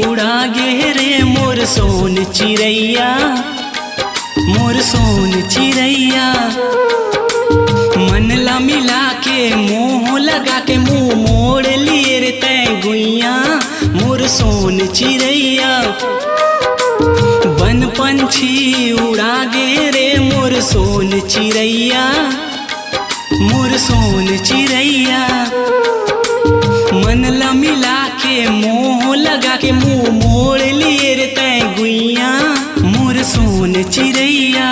उड़ा गे रे मोर सोन चिड़ैया, मोर सोन चिड़ैया। मन ला मिला के मोह लगा के मुँह मोड़ लिए रे तै गुइया, मोर सोन चिड़ैया। बन पंछी उड़ा गे रे मोर सोन चिड़ैया, मोर सोन चिड़ैया। मन ला मिला के मोह लगा के मुँह मोड़ लिए रे तै गुइया, मोर सोन चिड़ैया।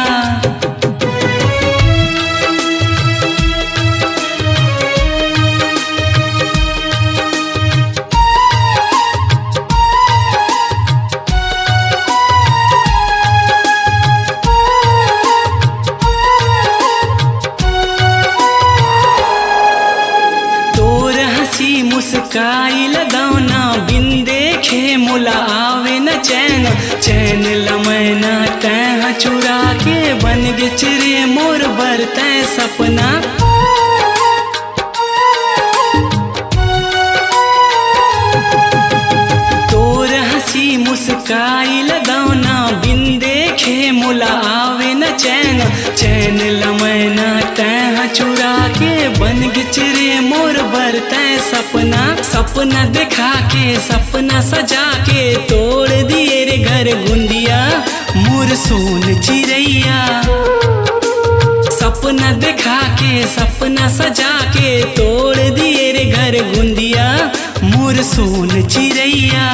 मुस्काई लगाना बिन देखे मुला आवे न चैन, चैन लमैना तैं चुरा के बन गे चिरे मोर बर तैं सपना। तोर हंसी मुस्काई लगाना बिन देखे मुला आवे न चैन, चैन लमैना तैं चुरा के बन गे चिरे मोर बर तैं सपना। सपना दिखा के सपना सजा के तोड़ दिए रे घर गुंदिया, मोर सोन चिड़ैया। सपना दिखा के सपना सजा के तोड़ दिए रे घर गुंदिया, मोर सोन चिड़ैया।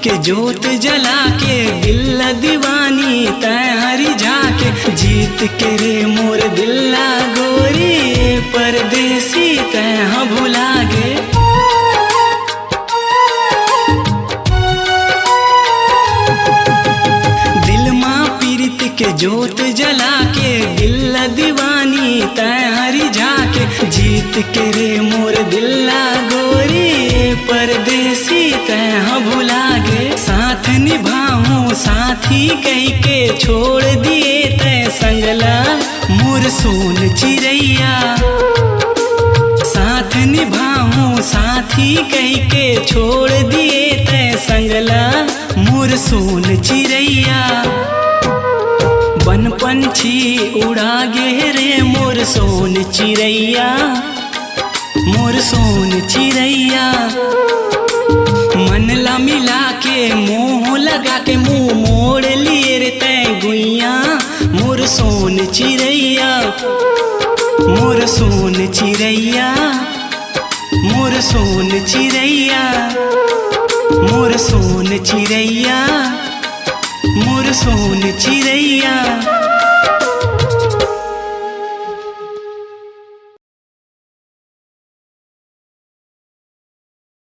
के जोत जला के दिल दीवानी तैं हरी झाके, जीत के रे मोर दिल्ला गोरी परदेसी तैं भुला गे। दिल माँ पीरित के जोत जला के दिल दीवानी तैं हरी झाके, जीत के रे मोर दिल्ला गोरी परदेसी तैं भुला गे। साथ निभाऊं साथी कह के छोड़ दिए तैं संगला, मोर सोन चिड़ैया। साथ निभाऊं साथी कह के छोड़ दिए तैं संगला, मोर सोन चिड़ैया। बन पंछी उड़ा गे रे मोर सोन चिड़ैया, मोर सोन चिड़ैया। मन ला मिला के मोह लगा के मुँह मोड़ लिए रे तै गुइया, मोर सोन चिड़ैया, मोर सोन चिड़ैया, मोर सोन चिड़ैया, मोर सोन चिड़ैया, मोर सोन चिड़ैया।